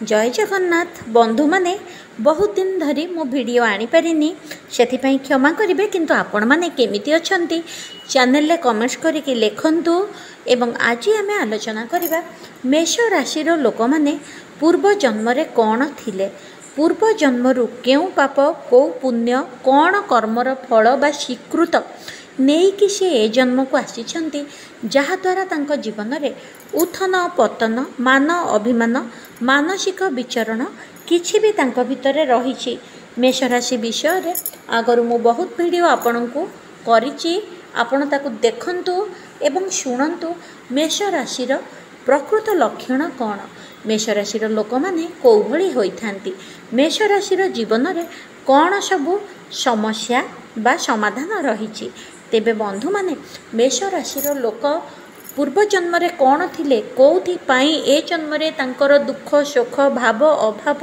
जय जगन्नाथ बंधु माने बहुत दिन धरी मो वीडियो आनी पारिनी से क्षमा करेंगे किंतु आपण माने केमिति अछंती चैनल रे कमेंट्स करके लिखंतु एवं आज आम आलोचना करवा मेष राशि लोक माने पूर्व जन्म रे कौन थिले पूर्व जन्मरु केउ पाप कौ पुण्य कौन कर्मर फल बा स्वीकृत नहीं कि सी ए जन्म को आसी जहाद्वारा तांको जीवन रे उथन पतन मान अभिमान मानसिक विचरण किछि भी तांको भितरे रही। मेष राशि विषय रे आगर मु बहुत वीडियो आपण को करिछि आपण ताकु देखंतु एवं शुणंतु मेष राशिर प्रकृत लक्षण कौन मेष राशिर लोक माने कौ भली होइथांती मेष राशिर जीवन रे कौन सबु समस्या बा समाधान रही। तेबे बंधु माने मेष राशिर लोक पूर्व जन्म रे कौन थिले कौथि पाई ए जन्म रे तांकर दुख शोक भाव अभाव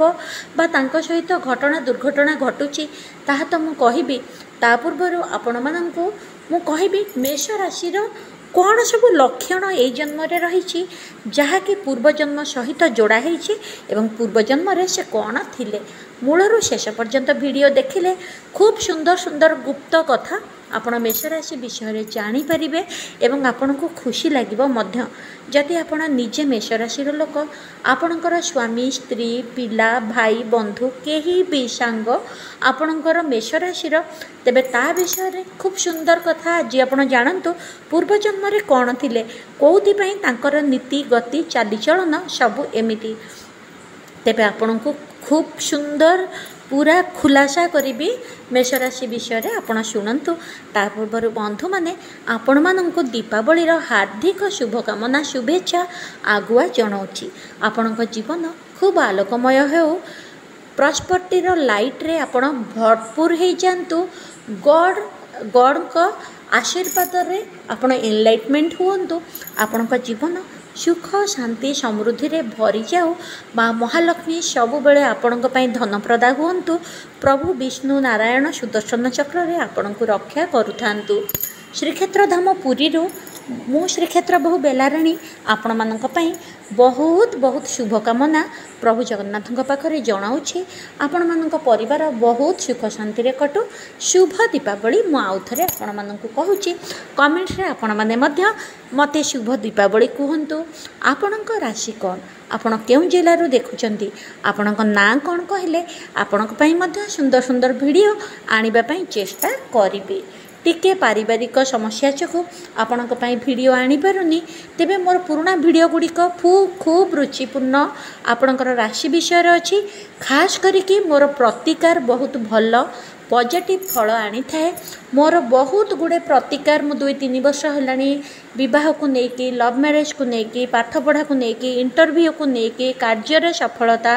बा तांको सहित घटना दुर्घटना घटुची ताहा तो मु कहिबी ता पूर्वरु आपण माननकु मु कहिबी मेष राशिर कौन सब लक्षण ए जन्म रे रही जहाँकि पूर्व जन्म सहित जोड़ा होइछि एवं पूर्व जन्म रे से कौन थिले मूलरू शेष पर्यंत वीडियो देखिले खूब सुंदर सुंदर गुप्त कथा आपण मेष राशि विषय रे जानि परिबे एवं आपण को खुशी लागिबो मध्य जदि आपण निजे मेष राशिर लोक आपणकर स्वामी स्त्री पिला भाई बंधु केही भी सांग आपणकर मेष राशिर तेबे ता विषय रे खूब सुंदर कथा आज आपण जानंतु पूर्व जन्म रे कौन थिले कोउथि पई तांकर नीति गति चालीचलन सबु एमिति तेबे आपण को खूब सुंदर पूरा खुलासा करी मेष राशि विषय रे आपण शुणंतु ता पूर्व बंधु माने आपण माननको दीपावली हार्दिक शुभकामना शुभेच्छा आगुआ जनाऊँगी आपणक जीवन खूब आलोकमय हो प्रॉस्पेरिटी लाइट रे आपण भरपूर हो जातु गॉड को आशीर्वाद रे आपण एनलाइटमेंट हुंतु आपणक जीवन सुख शांति समृद्धि रे भरी जाऊ माँ महालक्ष्मी सबु बेले आपणक पई धन प्रदा हुंतु प्रभु विष्णु नारायण सुदर्शन चक्र रे आपण को रक्षा करुथांतु श्रीक्षेत्र धाम पुरी मु श्रीक्षेत्र बहु बेलाराणी आपण मानक पई बहुत बहुत शुभकामना प्रभु जगन्नाथ पाखरे जनाऊँगी आपण मानक परिवार बहुत सुख शांति रे कटु शुभ दीपावली मु आउ थरे आपण मानक कहूची कमेंट्स रे आपण माने मध्य मते शुभ दीपावली कहंतु आपणक राशि कौन आपण केउ जिल्ला रु देखुचंती आपणक ना कौन कहले आपणक पई मध्य सुंदर सुंदर वीडियो आनिबा पई चेष्टा करिबी टिके पारिवारिक समस्या चकु आपणक पई वीडियो आनी पारुनी तेबे मोर पुराना वीडियो गुड़िक खूब रुचिपूर्ण आपणकर राशि विषय अच्छी खास करिकी मोर प्रतिकार बहुत भल पॉजिटिव फल आनी थाए मोर बहुत गुड़े प्रतिकार मु 2-3 वर्ष होलानी विवाह को लेकिन लव मैरेज को लेकिन पाठ पढ़ा को लेकिन इंटरव्यू को लेकिन कार्य सफलता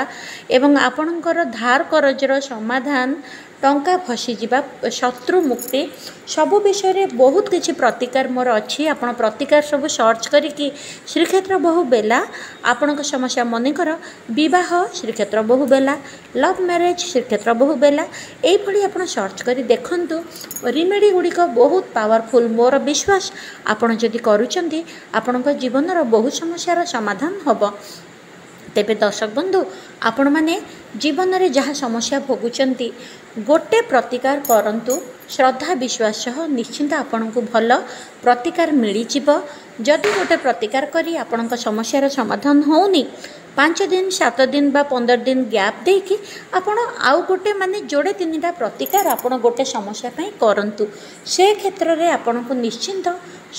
एवं आपणकर धार करजर समाधान टंका फसी जीवा शत्रु मुक्ति सबु विषय रे बहुत किछि प्रतिकार मोर अच्छी आपण प्रतिकार सब सर्च करिकी श्रीक्षेत्र बहु बेला आपणक समस्या मन कर विवाह श्रीक्षेत्र बहु बेला लव मैरेज श्रीक्षेत्र बहु बेला एई भली आपण सर्च करी देखंतु रिमेडी गुड़िक बहुत पावरफुल मोर विश्वास आपण जदि करूचंती आपणक जीवनर बहु समस्यार समाधान हबो। तेबे दर्शक बंधु आपण माने जीवन रे जहाँ समस्या भोगुचंती गोटे प्रतिकार करंतु श्रद्धा विश्वास सह निश्चिंत आपण को भल प्रतिकार मिली जिवो जदि गोटे प्रतिकार करी आपणक समस्यार समाधान होउनी 5 दिन 7 दिन बा 15 दिन गैप देकी आपण आउ गोटे माने जोड़े 3टा प्रतिकार आपण गोटे समस्या पई करंतु से क्षेत्र रे आपण को निश्चिंत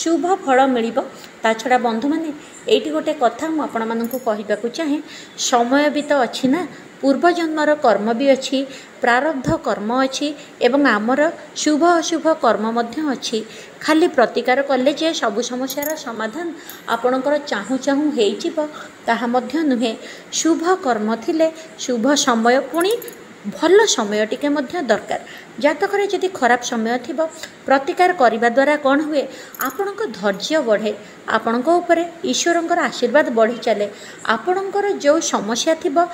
शुभ फल मिलिबो। ता छड़ा बंधु माने एठी गोटे कथा मु आपण मानकु कहिबाकु चाहे समय भी तो अच्छी ना पूर्व जन्मर कर्म भी अच्छी प्रारब्ध कर्म अच्छी एवं आमर शुभ अशुभ कर्म मध्य अच्छी खाली प्रतिकार कले जे सबु समस्यार समाधान आपणकर चाहू चाहू हेइजिबो ताहा मध्य नुहे शुभ कर्म थिले शुभ समय पुणी भल समय टिके मध्य दरकार जातक जदि खराब समय थिबो प्रतिकार करिबा द्वारा कौन हुए आपणक धैर्य बढ़े आपणक उपरे ईश्वरंकर आशीर्वाद बढ़ी चले आपणकर जो समस्या थिबो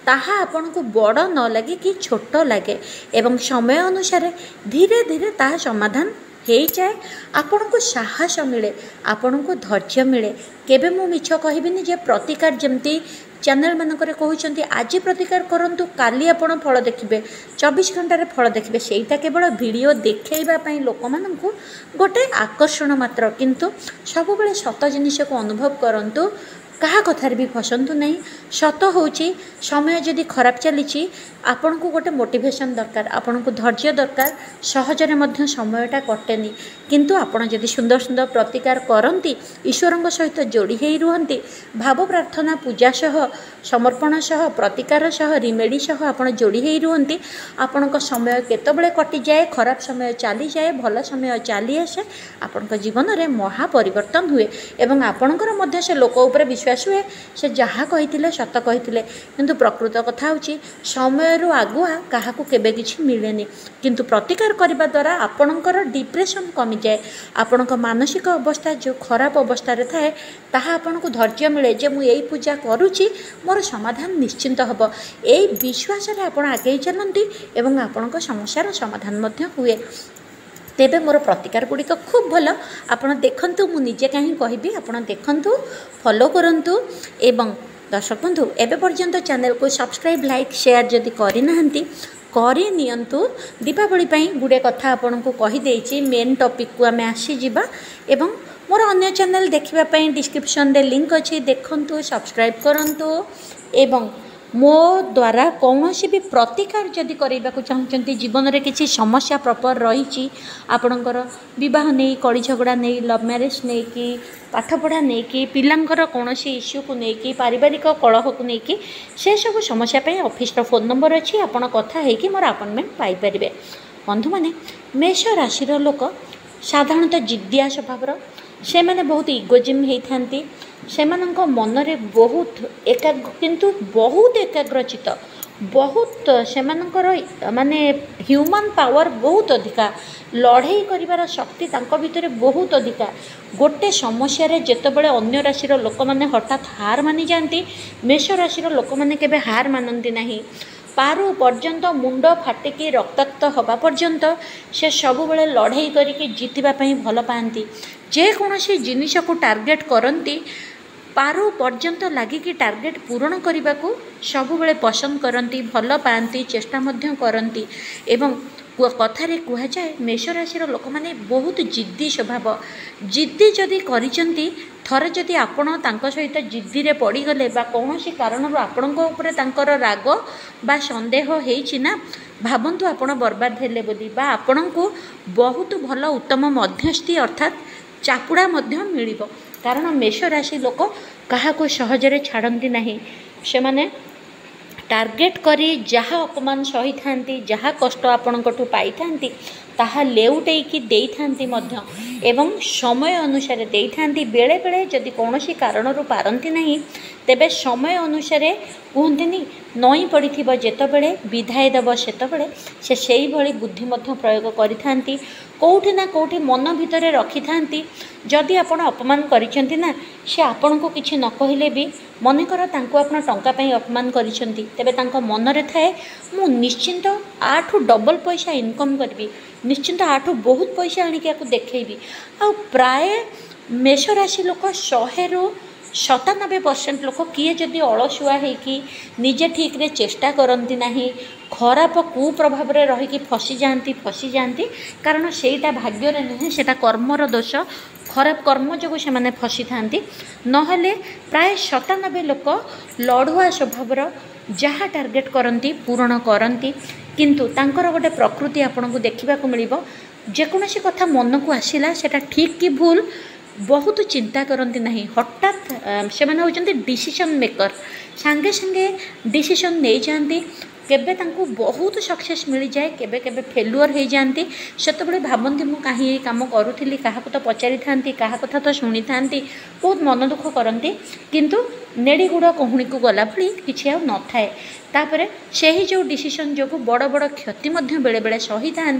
ताहा आपण को बड़ न लगे कि छोट लगे एवं समय अनुसार धीरे धीरे ताहा समाधान हो जाए आपण को साहस मिले आपण को धैर्य मिले केबे मु मिछ कहबिनी जे प्रतिकार जमती चैनल मानक कहते आज प्रतिकार करूँ काली आप फल देखिए 24 घंटे फल देखिए सेटा केवल वीडियो देखा लोक मानक गोटे आकर्षण मात्र किंतु सब बेले सत जिनिस को अनुभव करूँ कहा कथार भी फसंतु नहीं सत हूँ समय जदि खराब चली आपण को गोटे मोटिवेशन दरकार आपण को धैर्य दरकार सहजरे मध्य समयटा कटेनी किंतु आपण जदि सुंदर सुंदर प्रतिकार करती ईश्वर सहित जोड़ी हो रुहति भाव प्रार्थना पूजा सह समर्पण सह प्रतिकार सह रिमेडी सह आपण जोड़ी हो रुहति आपण समय केतबेले कटि जाए खराब समय चली जाए भल समय चली आसे आपण जीवन में महापरिवर्तन हुए एवं आपणकर मध्य से लोक उपर विश्वास हुए से जहाँ कही सत कही किंतु प्रकृत कथा होची समय आगुआ क्या केबे किछि मिलेनी किंतु प्रतिकार करने द्वारा आपणकर डिप्रेशन कमी जाए आपण मानसिक अवस्था जो खराब अवस्था थाए ताहा आपन को धैर्य मिले जे मु यही पूजा करुच्ची मोर समाधान निश्चिंत हम यही विश्वास आप आगे चलती एवं आपण समस्यार समाधान मध्य हुए तेबे मोर प्रतिकार गुड़िक खूब भल आपड़ देखु मुझे कहीं कहबी आपड़ देखु फॉलो करंतु एवं दर्शक बंधु एवं पर्यंत चैनल को सब्सक्राइब लाइक शेयर जदि करना करनियंतु दीपावली गुड़े कथा आपन को कहीदे मेन टॉपिक को आम आसीजा एवं मोर अन्य चैनल देखापी डिस्क्रिप्शन रे लिंक अच्छी देखंतु सब्सक्राइब करंतु एवं मो द्वारा कौन भी प्रतिकार जदि करने को चाहते जीवन में किसी समस्या प्रपर रही आपणकर बह नहीं कली झगड़ा नहीं लव मैरेज नहीं कि पाठपढ़ा नहीं कि पिलांकर कौन इश्यू को लेकिन पारिवारिक कलह को लेकिन से सब समस्या ऑफिस फोन नंबर अच्छी आप कथा है मोर अपॉइंटमेंट पाइपर बंधु मैंने मेष राशि लोक साधारणतः जिद्दिया स्वभाव से मैंने बहुत इगोजिम होती से मनरे बहुत किंतु बहुत एकाग्रचित बहुत से माने ह्यूमन पावर बहुत अधिका लड़ाई कर शक्ति भितर बहुत अधिका गोटे समस्या जितेबाला अन्य राशि लोक मैंने हठात हार मानि जाती मेष राशि लोक मैंने केबे हार मानती नहीं पारु पर्यंत मुंड फाटिकी रक्ताक्त हवा पर्यंत से सब बेले लड़ाई करके जीतवाई भल पाती जेकोसी जिनिस को टार्गेट करती पारु पर्यंत लगिकी टार्गेट पूरण करने को सब बेले पसंद करती भल पाती चेष्टा करती एवं कथार कहुए मेष राशि लोक मैंने बहुत जिद्दी स्वभाव जिद्दी जदि करिसेंती थरे जदि आपण तांको सहित जिद्दी रे पड़ीगले कौन कारण आपण राग बा सन्देह होइछि ना भावंतु आपण बर्बाद हेले बोली बा आपण को बहुत भल उत्तम मध्यस्थी अर्थात चापुड़ा मध्य मिलिबो कारण मेष राशि लोक क्या सहजरे छाड़ती नहीं से माने टार्गेट करी जहाँ अपमान सही था जहाँ कष्ट आपणकठू पाई था ताहा लेउटेकी देई थांती मध्य एवं समय अनुसार देई थांती बेले बेले जदि कौनसी कारणरू पारंती नहीं तेबे समय अनुसार कहते नई पड़ी जितेबले विधाय देव से से भली बुद्धि मध्य प्रयोग करिथांती कौटी ना कौटी मन भितर रखि थांती जदि आपण अपमान करिसेंती ना से आपण को किछि न कहिले भी मनकर तांको आपण टंका पई अपमान करिसेंती तेबे तांको मन रे थाए मु निश्चिंत आठु डबल पैसा इनकम करबी निश्चिंत आठु बहुत पैसा आनिक देखी आ प्राय मेष राशि लोक 100% लोक किए जदि अलसुआ होकि निजे ठीक रे चेष्टा करती नहीं खराब कुप्रभाव रहीकि फसी जाती कारण सेटा भाग्य नुहे सेटा कर्मर दोष खराब कर्म जो से फसी था नहले प्राय 97 लोक लड़ुआ स्वभाव जहाँ टार्गेट करती पूरण करती किंतु तांकर गोटे प्रकृति आपन को देखा मिल जेकोसी कथा मन को आसला सेटा ठीक कि भूल बहुत चिंता करती नहीं हठात से होती डिसीजन मेकर सांगे सांगे डिसीजन नहीं जाती केबे तांको बहुत सक्सेस मिल जाए केबे केबे फेलुअर हो जाती से भावती मुझे कहीं काम करूली क्या तो पचारि था क्या कथा तो शुणी था बहुत मन दुख करती किंतु नेड़ी गुड़ कहूणी को गला भली किसी न थाए तापर से ही जो डिसीजन जो बड़ बड़ क्षति बेले बेले सही था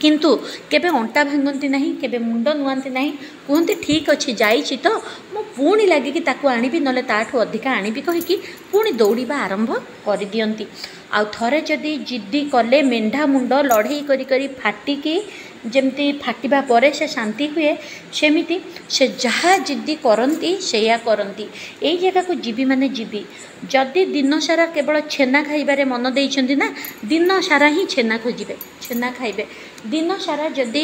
किंतु केबे अंटा भांगती नहीं केबे मुंड नुआंती नहीं कहते ठीक अच्छे जाइए तो मु पुणी लगिकी ताकू आनिबी नले ताठू अधिका आनिबी कहीकि पुणी दौड़िबा आरंभ कर दियंती आ थरे जदि जिद्दी कले मेंढा मुंड लड़ाई करी करी फाटिकी ଯେମିତି ଫାଟିବା ପରେ ସେ ଶାନ୍ତି ହୁଏ, ସେମିତି ସେ ଯାହା ଜିଦ୍ଦି କରନ୍ତି ସେଇଆ କରନ୍ତି। ଏଇ ଜାଗାକୁ ଯିବି ମାନେ ଯିବି। ଯଦି ଦିନ ସାରା କେବଳ ଛେନା ଖାଇବାରେ ମନ ଦେଇଛନ୍ତି ନା, ଦିନ ସାରା ହିଁ ଛେନା ଖୋଜିବେ, ଛେନା ଖାଇବେ। ଦିନ ସାରା ଯଦି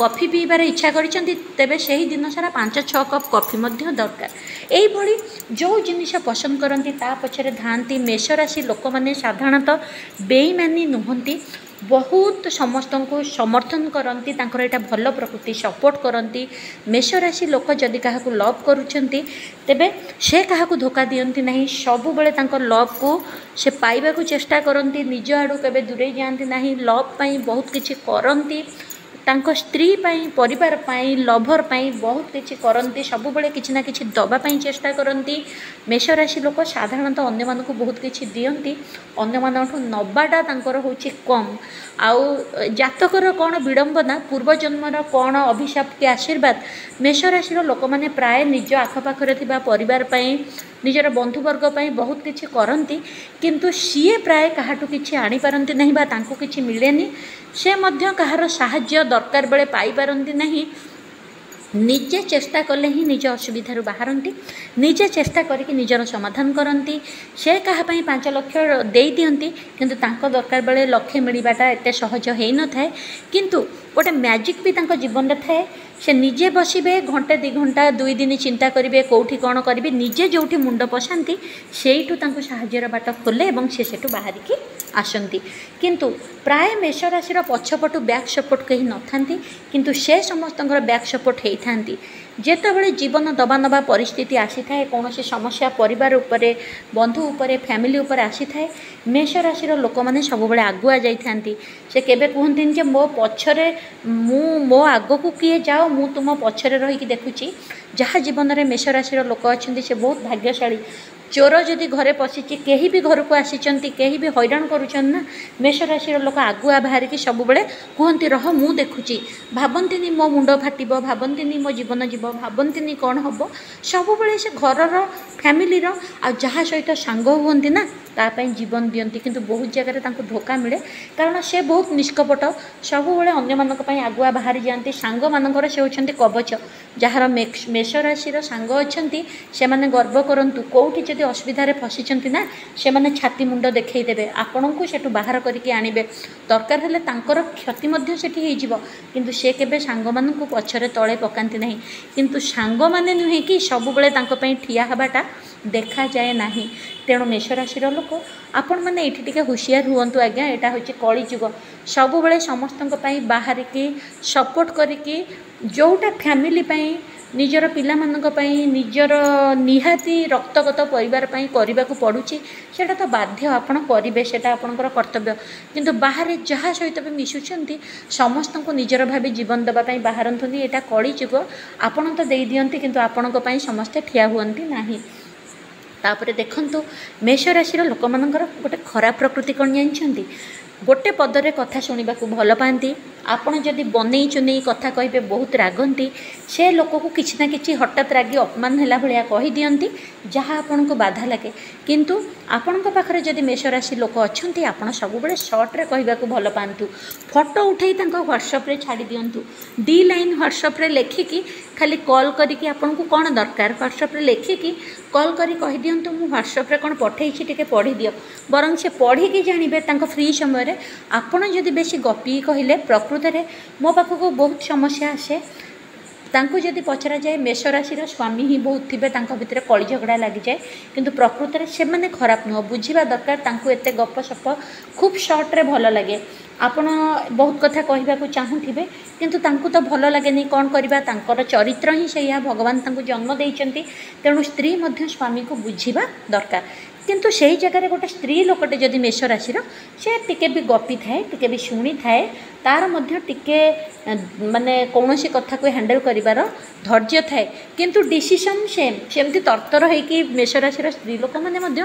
କଫି ପିଇବାରେ ଇଚ୍ଛା କରିଛନ୍ତି, ତେବେ ସେହି ଦିନ ସାରା 5-6 କପ୍ କଫି ମଧ୍ୟ ଦରକାର। ଏଇଭଳି ଯେଉଁ ଜିନିଷ ପସନ୍ଦ କରନ୍ତି ତା ପଛରେ ଧାଆନ୍ତି। ମେଷ ରାଶି ଲୋକମାନେ ସାଧାରଣତଃ ବେଇମାନି ନୁହନ୍ତି, ବହୁତ ସମସ୍ତଙ୍କୁ ସମର୍ଥନ କରନ୍ତି, ତାଙ୍କର ଏଇଟା ଭଲ ପ୍ରକୃତି, ସପୋର୍ଟ କରନ୍ତି। ମେଷ ରାଶି ଲୋକ ଯଦି କାହାକୁ ଲଭ୍ କରୁଛନ୍ତି, ତେବେ ସେ କାହାକୁ ଧୋକା ଦିଅନ୍ତି ନାହିଁ, ସବୁବେଳେ ତାଙ୍କ ଲଭ୍କୁ ସେ ପାଇବାକୁ ଚେଷ୍ଟା କରନ୍ତି, ନିଜ ଆଡ଼ୁ କେବେ ଦୂରେଇ ଯାଆନ୍ତି ନାହିଁ। ଲଭ୍ ପାଇଁ ବହୁତ କିଛି କରନ୍ତି, ତାଙ୍କ ସ୍ତ୍ରୀ ପାଇଁ, ପରିବାର ପାଇଁ, ଲଭର୍ ପାଇଁ ବହୁତ କିଛି କରନ୍ତି, ସବୁବେଳେ କିଛି ନା କିଛି ଦେବା ପାଇଁ ଚେଷ୍ଟା କରନ୍ତି। ମେଷ ରାଶି ଲୋକ ସାଧାରଣତଃ ଅନ୍ୟମାନଙ୍କୁ ବହୁତ କିଛି ଦିଅନ୍ତି, ଅନ୍ୟମାନଙ୍କଠୁ ନେବାଟା ତାଙ୍କର ହେଉଛି କମ୍। ଆଉ ଜାତକର କ'ଣ ବିଡ଼ମ୍ବନା, ପୂର୍ବଜନ୍ମର କ'ଣ ଅଭିଶାପ କି ଆଶୀର୍ବାଦ, ମେଷ ରାଶିର ଲୋକମାନେ ପ୍ରାୟ ନିଜ ଆଖପାଖରେ ଥିବା ପରିବାର ପାଇଁ, ନିଜର ବନ୍ଧୁବର୍ଗ ପାଇଁ ବହୁତ କିଛି କରନ୍ତି, କିନ୍ତୁ ସିଏ ପ୍ରାୟ କାହାଠୁ କିଛି ଆଣିପାରନ୍ତି ନାହିଁ ବା ତାଙ୍କୁ କିଛି ମିଳେନି। ସେ ମଧ୍ୟ କାହାର ସାହାଯ୍ୟ ଦରକାର ବେଳେ ପାଇପାରନ୍ତି ନାହିଁ। ନିଜେ ଚେଷ୍ଟା କଲେ ହିଁ ନିଜ ଅସୁବିଧାରୁ ବାହାରନ୍ତି, ନିଜେ ଚେଷ୍ଟା କରିକି ନିଜର ସମାଧାନ କରନ୍ତି। ସେ କାହା ପାଇଁ 5 ଲକ୍ଷ ଦେଇଦିଅନ୍ତି, କିନ୍ତୁ ତାଙ୍କ ଦରକାର ବେଳେ ଲକ୍ଷେ ମିଳିବାଟା ଏତେ ସହଜ ହେଇନଥାଏ। କିନ୍ତୁ ଗୋଟେ ମ୍ୟାଜିକ୍ ବି ତାଙ୍କ ଜୀବନରେ ଥାଏ। ସେ ନିଜେ ବସିବେ, ଘଣ୍ଟେ 2 ଘଣ୍ଟା 2 ଦିନ ଚିନ୍ତା କରିବେ କେଉଁଠି କ'ଣ କରିବେ, ନିଜେ ଯେଉଁଠି ମୁଣ୍ଡ ପଶାନ୍ତି ସେଇଠୁ ତାଙ୍କୁ ସାହାଯ୍ୟର ବାଟ ଖୋଲେ ଏବଂ ସେ ସେଠୁ ବାହାରିକି ଆସନ୍ତି। କିନ୍ତୁ ପ୍ରାୟ ମେଷ ରାଶିର ପଛପଟୁ ବ୍ୟାକ୍ ସପୋର୍ଟ କେହି ନଥାନ୍ତି, କିନ୍ତୁ ସେ ସମସ୍ତଙ୍କର ବ୍ୟାକ୍ ସପୋର୍ଟ ହେଇଥାନ୍ତି। ଯେତେବେଳେ ଜୀବନ ଦବା ନେବା ପରିସ୍ଥିତି ଆସିଥାଏ, କୌଣସି ସମସ୍ୟା ପରିବାର ଉପରେ, ବନ୍ଧୁ ଉପରେ, ଫ୍ୟାମିଲି ଉପରେ ଆସିଥାଏ, ମେଷ ରାଶିର ଲୋକମାନେ ସବୁବେଳେ ଆଗୁଆ ଯାଇଥାନ୍ତି। ସେ କେବେ କୁହନ୍ତିନି ଯେ ମୋ ପଛରେ ମୋ ଆଗକୁ କିଏ ଯାଅ, ମୁଁ ତୁମ ପଛରେ ରହିକି ଦେଖୁଛି। ଯାହା ଜୀବନରେ ମେଷ ରାଶିର ଲୋକ ଅଛନ୍ତି ସେ ବହୁତ ଭାଗ୍ୟଶାଳୀ। ଚୋର ଯଦି ଘରେ ପଶିଛି, କେହି ବି ଘରକୁ ଆସିଛନ୍ତି, କେହି ବି ହଇରାଣ କରୁଛନ୍ତି ନା, ମେଷ ରାଶିର ଲୋକ ଆଗୁଆ ବାହାରିକି ସବୁବେଳେ କୁହନ୍ତି ରହ ମୁଁ ଦେଖୁଛି। ଭାବନ୍ତିନି ମୋ ମୁଣ୍ଡ ଫାଟିବ, ଭାବନ୍ତିନି ମୋ ଜୀବନ ଯିବ, ଭାବନ୍ତିନି କ'ଣ ହେବ। ସବୁବେଳେ ସେ ଘରର, ଫ୍ୟାମିଲିର ଆଉ ଯାହା ସହିତ ସାଙ୍ଗ ହୁଅନ୍ତି ନା, ତା ପାଇଁ ଜୀବନ ଦିଅନ୍ତି। କିନ୍ତୁ ବହୁତ ଜାଗାରେ ତାଙ୍କୁ ଧୋକା ମିଳେ, କାରଣ ସେ ବହୁତ ନିଷ୍କପଟ, ସବୁବେଳେ ଅନ୍ୟମାନଙ୍କ ପାଇଁ ଆଗୁଆ ବାହାରି ଯାଆନ୍ତି। ସାଙ୍ଗମାନଙ୍କର ସେ ହେଉଛନ୍ତି କବଚ। ଯାହାର ମେଷ ରାଶିର ସାଙ୍ଗ ଅଛନ୍ତି, ସେମାନେ ଗର୍ବ କରନ୍ତୁ, କେଉଁଠି ଯଦି ଅସୁବିଧାରେ ଫସିଛନ୍ତି ନା, ସେମାନେ ଛାତି ମୁଣ୍ଡ ଦେଖାଇ ଦେବେ, ଆପଣଙ୍କୁ ସେଠୁ ବାହାର କରିକି ଆଣିବେ। ଦରକାର ହେଲେ ତାଙ୍କର କ୍ଷତି ମଧ୍ୟ ସେଠି ହେଇଯିବ, କିନ୍ତୁ ସେ କେବେ ସାଙ୍ଗମାନଙ୍କୁ ପଛରେ ତଳେ ପକାନ୍ତି ନାହିଁ। କିନ୍ତୁ ସାଙ୍ଗମାନେ ନୁହେଁ କି ସବୁବେଳେ ତାଙ୍କ ପାଇଁ ଠିଆ ହେବାଟା ଦେଖାଯାଏ ନାହିଁ। ତେଣୁ ମେଷ ରାଶିର ଲୋକ ଆପଣମାନେ ଏଇଠି ଟିକେ ହୁସିଆର ହୁଅନ୍ତୁ ଆଜ୍ଞା। ଏଇଟା ହେଉଛି କଳିଯୁଗ। ସବୁବେଳେ ସମସ୍ତଙ୍କ ପାଇଁ ବାହାରିକି ସପୋର୍ଟ କରିକି, ଯେଉଁଟା ଫ୍ୟାମିଲି ପାଇଁ, ନିଜର ପିଲାମାନଙ୍କ ପାଇଁ, ନିଜର ନିହାତି ରକ୍ତଗତ ପରିବାର ପାଇଁ କରିବାକୁ ପଡ଼ୁଛି, ସେଇଟା ତ ବାଧ୍ୟ, ଆପଣ କରିବେ, ସେଇଟା ଆପଣଙ୍କର କର୍ତ୍ତବ୍ୟ। କିନ୍ତୁ ବାହାରେ ଯାହା ସହିତ ବି ମିଶୁଛନ୍ତି, ସମସ୍ତଙ୍କୁ ନିଜର ଭାବି ଜୀବନ ଦେବା ପାଇଁ ବାହାରନ୍ତୁନି। ଏଇଟା କଳିଯୁଗ। ଆପଣ ତ ଦେଇଦିଅନ୍ତି, କିନ୍ତୁ ଆପଣଙ୍କ ପାଇଁ ସମସ୍ତେ ଠିଆ ହୁଅନ୍ତି ନାହିଁ। ତାପରେ ଦେଖନ୍ତୁ, ମେଷ ରାଶିର ଲୋକମାନଙ୍କର ଗୋଟେ ଖରାପ ପ୍ରକୃତି କ'ଣ ଜାଣିଛନ୍ତି? ଗୋଟେ ପଦରେ କଥା ଶୁଣିବାକୁ ଭଲ ପାଆନ୍ତି। ଆପଣ ଯଦି ବନେଇ ଚୁନେଇ କଥା କହିବେ ବହୁତ ରାଗନ୍ତି। ସେ ଲୋକକୁ କିଛି ନା କିଛି ହଠାତ୍ ରାଗି ଅପମାନ ହେଲା ଭଳିଆ କହିଦିଅନ୍ତି, ଯାହା ଆପଣଙ୍କୁ ବାଧା ଲାଗେ। କିନ୍ତୁ ଆପଣଙ୍କ ପାଖରେ ଯଦି ମେଷ ରାଶି ଲୋକ ଅଛନ୍ତି, ଆପଣ ସବୁବେଳେ ସର୍ଟରେ କହିବାକୁ ଭଲ ପାଆନ୍ତୁ। ଫଟୋ ଉଠାଇ ତାଙ୍କ ହ୍ୱାଟ୍ସଆପ୍ରେ ଛାଡ଼ି ଦିଅନ୍ତୁ। 2 ଲାଇନ୍ ହ୍ୱାଟ୍ସଆପ୍ରେ ଲେଖିକି, ଖାଲି କଲ୍ କରିକି, ଆପଣଙ୍କୁ କ'ଣ ଦରକାର, ହ୍ୱାଟ୍ସଆପ୍ରେ ଲେଖିକି କଲ୍ କରି କହିଦିଅନ୍ତୁ ମୁଁ ହ୍ୱାଟ୍ସଆପ୍ରେ କ'ଣ ପଠାଇଛି ଟିକେ ପଢ଼ିଦିଅ। ବରଂ ସେ ପଢ଼ିକି ଜାଣିବେ ତାଙ୍କ ଫ୍ରି ସମୟରେ। ଆପଣ ଯଦି ବେଶୀ ଗପି କହିଲେ, ପ୍ରକୃତରେ ମୋ ପାଖକୁ ବହୁତ ସମସ୍ୟା ଆସେ। ତାଙ୍କୁ ଯଦି ପଚରାଯାଏ, ମେଷ ରାଶିର ସ୍ୱାମୀ ହିଁ ବହୁତ ଥିବେ, ତାଙ୍କ ଭିତରେ କଳି ଝଗଡ଼ା ଲାଗିଯାଏ। କିନ୍ତୁ ପ୍ରକୃତରେ ସେମାନେ ଖରାପ ନୁହଁ, ବୁଝିବା ଦରକାର। ତାଙ୍କୁ ଏତେ ଗପସପ ଖୁବ୍ ସର୍ଟରେ ଭଲ ଲାଗେ। ଆପଣ ବହୁତ କଥା କହିବାକୁ ଚାହୁଁଥିବେ, କିନ୍ତୁ ତାଙ୍କୁ ତ ଭଲ ଲାଗେନି, କ'ଣ କରିବା, ତାଙ୍କର ଚରିତ୍ର ହିଁ ସେଇଆ, ଭଗବାନ ତାଙ୍କୁ ଜନ୍ମ ଦେଇଛନ୍ତି। ତେଣୁ ସ୍ତ୍ରୀ ମଧ୍ୟ ସ୍ୱାମୀକୁ ବୁଝିବା ଦରକାର। କିନ୍ତୁ ସେହି ଜାଗାରେ ଗୋଟେ ସ୍ତ୍ରୀ ଲୋକଟେ ଯଦି ମେଷ ରାଶିର, ସେ ଟିକେ ବି ଗପି ଥାଏ, ଟିକେ ବି ଶୁଣିଥାଏ, ତା'ର ମଧ୍ୟ ଟିକେ ମାନେ କୌଣସି କଥାକୁ ହ୍ୟାଣ୍ଡେଲ୍ କରିବାର ଧୈର୍ଯ୍ୟ ଥାଏ। କିନ୍ତୁ ଡିସିସନ୍ ସେମିତି ତରତର ହେଇକି, ମେଷ ରାଶିର ସ୍ତ୍ରୀ ଲୋକମାନେ ମଧ୍ୟ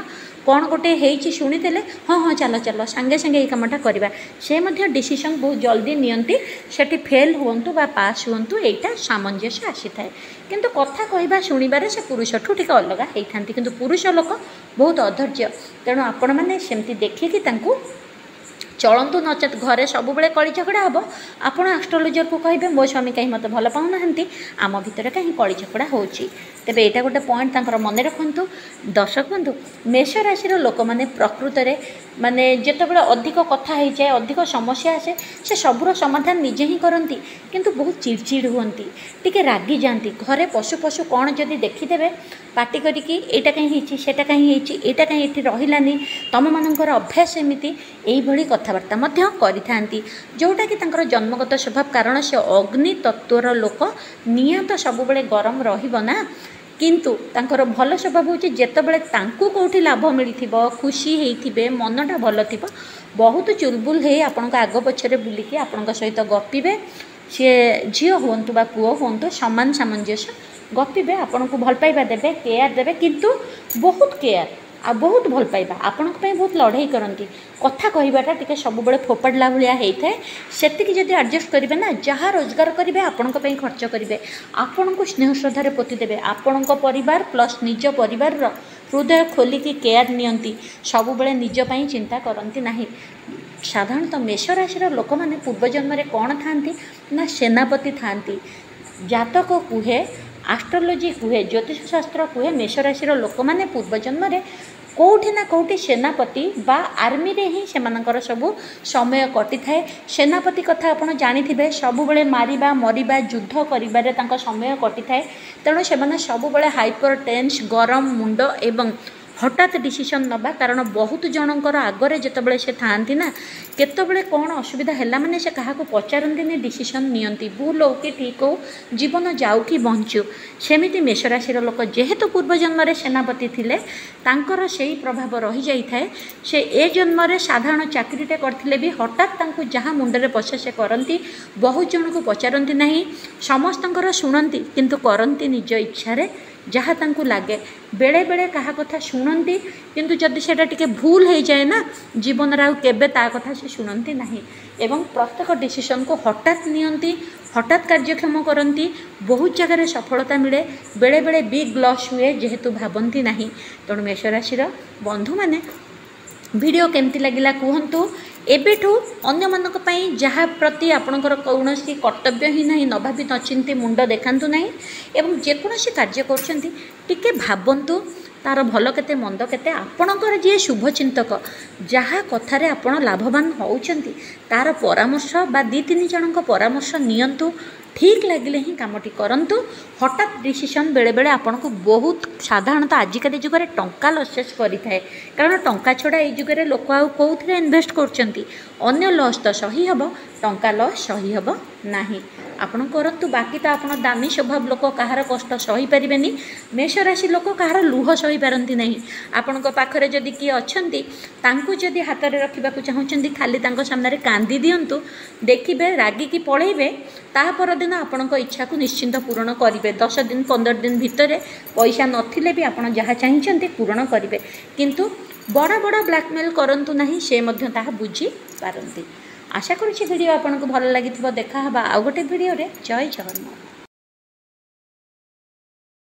କ'ଣ ଗୋଟେ ହେଇଛି ଶୁଣିଦେଲେ, ହଁ ହଁ ଚାଲ ଚାଲ ସାଙ୍ଗେ ସାଙ୍ଗେ ଏଇ କାମଟା କରିବା, ସେ ମଧ୍ୟ ଡିସିସନ୍ ବହୁତ ଜଲ୍ଦି ନିଅନ୍ତି। ସେଠି ଫେଲ୍ ହୁଅନ୍ତୁ ବା ପାସ୍ ହୁଅନ୍ତୁ, ଏଇଟା ସାମଞ୍ଜସ୍ୟ ଆସିଥାଏ। କିନ୍ତୁ କଥା କହିବା ଶୁଣିବାରେ ସେ ପୁରୁଷଠୁ ଟିକେ ଅଲଗା ହେଇଥାନ୍ତି। କିନ୍ତୁ ପୁରୁଷ ଲୋକ ବହୁତ ଅଧୈର୍ଯ୍ୟ। ତେଣୁ ଆପଣମାନେ ସେମିତି ଦେଖିକି ତାଙ୍କୁ चलतु नचेत घरे सब बेले कली झगड़ा हम आपण आस्ट्रोलोजर को कहे मो स्वामी कहीं मत भल पाऊना आम भितर कहीं कली झगड़ा हो तेरे यहाँ गोटे पॉइंट मन रखु दर्शक बंधु मेष राशि लोक मैंने प्रकृत में माने जितेबाला अधिक कथा हो जाए अधिक समस्या आसे से सबूर समाधान निजे ही करती किंतु बहुत चिड़चिड़ हुंती टिके रागी जाती घरे पशु पशु कौन जदि देखीदे पार्टी करिकी एटा कहीं सेटा कहीं एटा कहीं ये रहिलानी तुम मानकर अभ्यास एमती यही कथबार्ता करि जोटा कि तांकर जन्मगत स्वभाव कारण से अग्नि तत्वर लोक निया तो सब बेले गरम रहिबना किंतु तांकर भल स्वभाव होची जेतेबेले तांकु कोठी लाभ मिलिथिबो खुशी हेइथिबे मनटा भल थिबो बहुत चुलबुल हे आपनका आग पछरे बुलिकी आपनका सहित गपिबे सी झील हुंतु बा पुओ हुंतु समान सामंजस्य गपिबे आपनकु भल पाइबा देबे केयर देबे किंतु बहुत केयर आ बहुत भल पाइबा आपनक पई बहुत लड़ाई करती कथा कहबाटा टिके सब बेले फोपाड़ला भाया होता है सेतिकी जदि एडजस्ट करेंगे ना जहाँ रोजगार करेंगे आपण खर्च करेंगे आपण को स्नेह श्रद्धार पोती देवे आपण परिवार प्लस निज परिवार हृदय खोलिकी केयर नियंती सब बेले निज पई चिंता करती नहीं साधारणतः मेष राशि लोक मैंने पूर्वजन्म कौन था ना सेनापति था जातक कहे आस्ट्रोलोजी कहे ज्योतिष शास्त्र कहे मेष राशि लोक मैंने पूर्वजन्म कौटी ना कौटी सेनापति बा आर्मी रे ही सेमानकर सबू समय कटि थाए सेनापति कथा आपड़ जानी सब बेले मारिबा मरिबा युद्ध करिबारे तांका समय कटि थाए तेणु से सब बेले हाइपर टेंस गरम मुंड एवं हठात डिसीजन नबा कारण बहुत जनकर आगरे जितेबाला से था ना केतबेले कौन असुविधा है माने से क्या पचारती डिसीजन नियंती भूल हो कि ठीक हो जीवन जाऊ कि बंचु सेमिति मेष राशि लोक जेहेतु पूर्व जन्म सेनापति थिले तांकर से प्रभाव रही जाए से ए जन्म साधारण चाकरीटे करथिले भी हठात तांको जहाँ मुंडरे पशे से करती बहुत जन को पचारती नहीं समस्तंकर शुणती किंतु करती निज इच्छा जहाँ तांको लगे बेले बेले कहा कथा शुणती किंतु जदि सेटा टिके भूल हो जाए ना जीवन राव केबे ता कथा से शुणती नहीं एवं प्रत्येक डिसीजन को हठात नियंती हठात कार्यक्षम करती बहुत जगह सफलता मिले बेले बेले बिग लॉस हुए जेहेतु भावती नहीं तेणु मेष राशि बंधु मैंने वीडियो केमती लगिला कहतु एबेठू अन्य मानक पई जहाँ प्रति आपणकर कौनसी कर्तव्य ही नहीं न भावी न चिंती मुंड देखांतु नहीं एवं जेकोसी कार्य करछंती टिके भाबंतु तार भल केते मंद केते आपणकर जे शुभचिंतक जहाँ कथारे आपण लाभवान होउछंती तार परामर्श बा 2-3 जनक परामर्श नियंतु ठीक लगिले ही कामटी करंतु हठात डिसीजन बेले बेले आपन को बहुत साधारणतः आजिकल जुगरे टंका लसेस करि थाए कारण टंका छड़ा ए जुगरे लोक आउ कोउथरे इन्वेस्ट करचंती अन्य लॉस तो सही हबो टंका लॉस सही हबो नाही आपण करंतु बाकी तो आपण दानी स्वभाव लोक कहार कष्ट सही पारिबेनी मेष राशि लोक कहार लुह सही पारंती नहीं आपण को पाखरे जदी की अछंती तांकु जदी हाथ रे रखिबा को चाहउचंती खाली तांको सामने रे कांदी दियंतु देखिबे रागी की पळेइबे ता पर दिन आपण को इच्छा को निश्चिंत पूर्ण करिवे 10 दिन 15 दिन भितर पैसा नथिले भी आपण जहाँ चाहिए पूर्ण करेंगे किंतु बड़ा बड़ा ब्लैकमेल करंतु नहीं से मध्य ताहा बुझी पारंती आशा करुछि वीडियो आपन को भल लागि देखा हबा आ गोटे वीडियो रे जय जगन्नाथ।